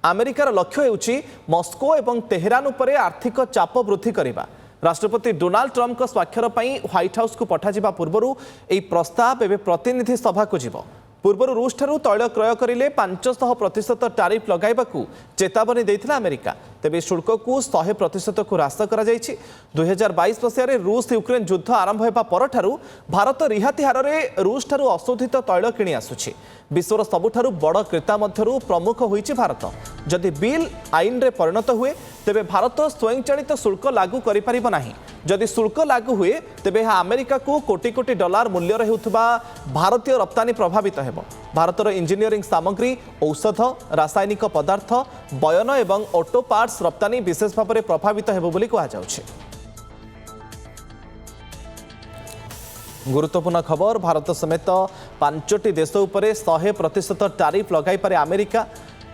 अमेरिकार लक्ष्य हेउछि मस्को एवं तेहरान उपरे आर्थिक चाप वृद्धि करबा। राष्ट्रपति डोनाल्ड ट्रम्प को स्वाक्षर पई व्हाइट हाउस को पठाजिबा पूर्वरु एई प्रस्ताव एवं प्रतिनिधि सभा को जिवो। पूर्व रूस ठारू तैल क्रय करिले 500% टारिफ लगाइबाकू चेतावनी देइथिला अमेरिका। तेबे शुल्क को 100% को ह्रास करा जायछि। 2022 मसीह रूस यूक्रेन युद्ध आरंभ हेबा परठारू भारत रिहाती हार में रूस ठारू अशोधित तैल किणी आसुछि। विश्वर सबुठारू बड़ क्रेता मध्यरू प्रमुख होइछि भारत। जदि बिल आईन रे परिणत हुए तेबे भारत स्वयंचालित शुल्क लागू करि परिबो नाही। जदि शुल्क लागू हुए तेबे अमेरिका को कोटी कोटी डॉलर मूल्य हेउथबा भारतीय रप्तानी प्रभावित हेबो। भारतर इंजीनियरिंग सामग्री, औषध, रासायनिक पदार्थ, बयन एवं ऑटो पार्ट्स रप्तानी विशेष भाव में प्रभावित हेबो बोली कहा जाउछि। गुरुत्वपूर्ण खबर, भारत समेत 5टी देश उपरे 100% टारिफ लगाई पारे अमेरिका।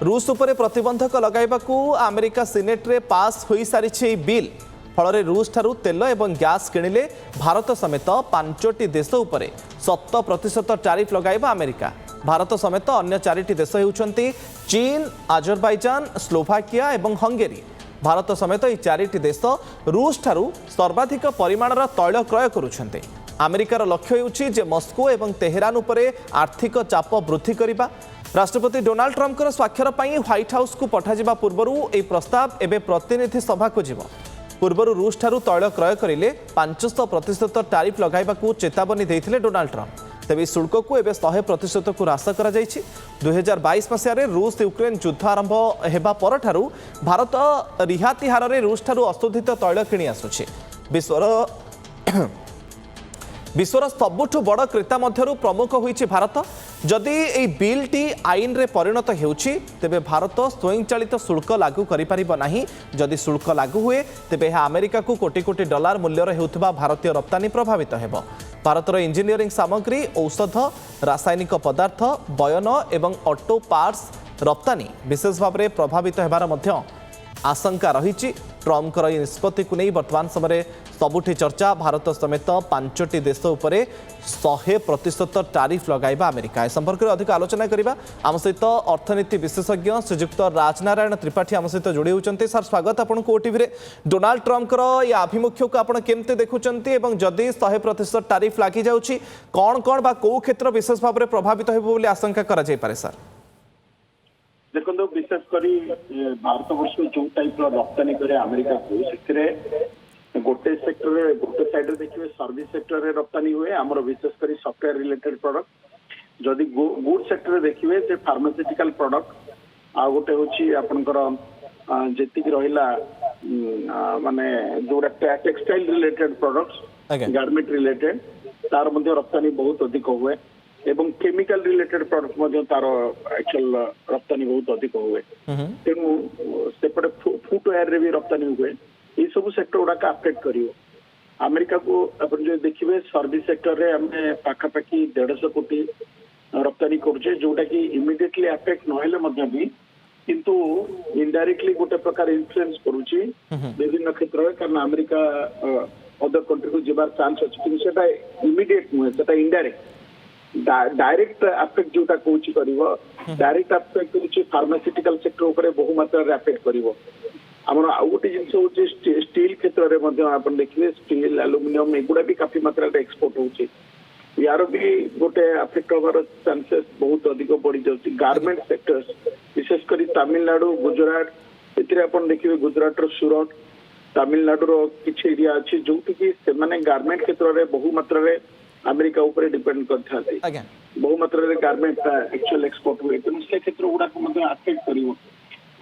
रूस उपरे प्रतिबंधक लगाइबाकू अमेरिका सीनेट रे पास होई सारिछि बिल। फल रूस ठारू तेल एवं गैस किणिले भारत समेत 5टी देश उपरे 100% टारिफ लगाइबा अमेरिका। भारत समेत अन्य 4टी देश हेउछन्ति चीन, आजरबाईजान, स्लोभाकिया एवं हंगेरी। भारत समेत এই 4टी देश रूस ठारू सर्वाधिक परिमाणर तैल क्रय करुछन्ति। अमेरिकार लक्ष्य हेउछि जे मस्को एवं तेहरान उपरे आर्थिक चाप वृद्धि करबा। राष्ट्रपति डोनाल्ड ट्रम्प स्वाक्षर पई व्हाइट हाउस को पठाजिबा पूर्वरु ए प्रस्ताव एबे प्रतिनिधि सभा को जिवो। पूर्वरु रूस ठारू तैल क्रय करिले 500% टारिफ लगाइबाकू चेतावनी देइथिले डोनाल्ड ट्रम्प। तेबे शुल्क को एबे 100% को ह्रास करा जायछि। 2022 मसीह रूस यूक्रेन युद्ध आरंभ हेबा परठारू भारत रिहाती हार में रूस ठारू अशोधित तैल किणी आसुछि। विश्वर सबुठु बड़ क्रेता मध्यरू प्रमुख होइछि भारत। जदि एई बिल टी आईन रे परिणत हेउछि तेबे भारत स्वयंचालित शुल्क लागू करि परिबो नाही। जदि शुल्क लागू हुए तेबे अमेरिका को कोटी कोटी डॉलर मूल्य हेउथबा भारतीय रप्तानी प्रभावित हेबो। भारतर इंजीनियरिंग सामग्री, औषध, रासायनिक पदार्थ, बयन एवं ऑटो पार्ट्स रप्तानी विशेष भाव में प्रभावित हेबार मध्य आशंका रही। ट्रम्प निष्पत्ति को नहीं वर्तमान समय सबुठी चर्चा। भारत समेत 5टी देश उपरे 100% टारिफ लगाइबा अमेरिका। ए संपर्क में अधिक आलोचना करबा आम सहित अर्थनीति विशेषज्ञ श्रीजुक्त राजनारायण त्रिपाठी आम सहित जोड़ी होचंती। सर स्वागत आपको ओटीवी रे। डोनाल्ड ट्रम्प ये आभिमुख्य को आप केमते देखुचंती एवं जदि 100% टारिफ लागि जाउछि कोन कोन बा को क्षेत्र विशेष भाव में प्रभावित हेबो बोली आशंका करा जाय पारे। सर देखो विशेषकर भारत वर्ष जो टाइप रप्तानी करे अमेरिका को गोटे सेक्टर गोटे साइड देखिए सर्विस सेक्टर रे रप्तानी हुए आमर विशेषकर सॉफ्टवेयर रिलेटेड प्रोडक्ट। जदि गुड सेक्टर देखिए जे फार्मास्यूटिकल प्रोडक्ट आ गोटे होची आपनकर जेतिक रहिला माने जोड़ा textile related products, garment related तार मध्ये रप्तानी बहुत अधिक हुए एवं केमिकल रिलेटेड प्रोडक्ट मध्ये तार एक्चुअल रप्तानी बहुत अधिक हुए। तेणु सेपटे फुटवेयर रे भी रप्तानी हुए। ये सब सेक्टर गुड़ाक अफेक्ट करियो अमेरिका को। अपन जो देखिए सर्विस सेक्टर रे हमें पाखापाखि 150 कोटी रप्तानी करुचे जोटा कि इमिडिएटली अफेक्ट नहले मध्य भी किंतु इनडायरेक्टली गोटे प्रकार इन्फ्लुएंस करुची विभिन्न क्षेत्र में। कारण अमेरिका अदर कंट्री को जीवार चांस अच्छी कि सेटा इमिडिएट नुहे, सेटा इनडायरेक्ट डायरेक्ट अफेक्ट जोटा कोची करिवो। डायरेक्ट अफेक्ट कोची फार्मास्यूटिकल सेक्टर ऊपर बहु मात्रा रे अफेक्ट करिवो। हमर आउ गोटे जिंस होची स्टील क्षेत्र रे मध्ये आपण देखिले स्टील, एल्युमिनियम एगुडा भी काफी मात्रा रे एक्सपोर्ट होची। यार भी गोटे अफेक्ट होबार चांसेस बहुत अधिक बढ़ी जाउची। गारमेंट सेक्टर्स विशेषकर तमिलनाडु, गुजरात एतिरे आपण देखिबे गुजरात रो सूरत, तमिलनाडु रो किछ एरिया अछि जोंति कि से माने गारमेंट क्षेत्र रे बहु मात्रा रे अमेरिका ऊपर डिपेंड करथाते। बहु मात्रा रे गारमेंट एक्चुअल एक्सपोर्ट हुए तेणु से क्षेत्र गुड़ा को अफेक्ट करिवो।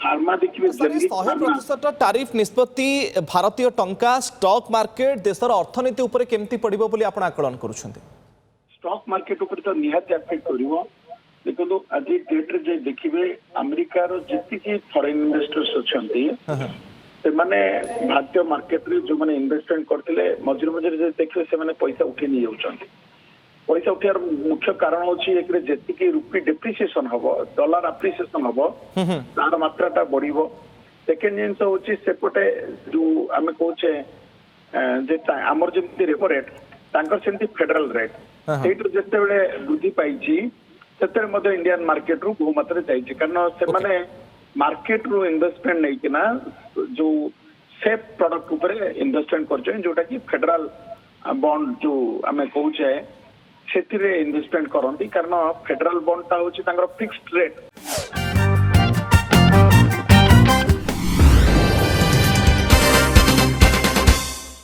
फार्मा देखिए 100% टारिफ निष्पत्ति भारतीय टंका स्टॉक मार्केट देशर अर्थनीति ऊपर केमती पड़िबो बोली आपण आकलन करूछन्ते। स्टॉक मार्केट ऊपर तो निहाती अफेक्ट करिवो। देखो आज डेट रे जे देखिबे अमेरिका रो जति कि फॉरेन इन्वेस्टर्स अछंती से माने भारतीय मार्केट रे जो माने इन्वेस्टमेंट करथिले मझिर मझिर जे देखिबे से माने पैसा उठी नि जाउछंती। पैसा उठार मुख्य कारण होची एक रे जति कि रुपी डेप्रिसिएशन हबो, डॉलर अप्रिसिएशन हबो, तार मात्राटा बढ़िबो। सेकेंड जिंस होची सेपटे जो आमे कहूचे जे हमर जेमति रेपो रेट तांकर सेमति फेडरल रेट सेट जेते बेले वृद्धि पाइची सेते मध्ये इंडियन मार्केट रु बहु मात्रा जाइची। कारण से माने मार्केट रू इन्वेस्टमेंट नहीं कि ना जो सेफ प्रोडक्ट ऊपर इन्वेस्टमेंट कर जोटा कि फेडरल बॉन्ड जो आम कहे से इन्वेस्टमेंट करती कारण फेडरल बॉन्ड टा हूँ फिक्स्ड रेट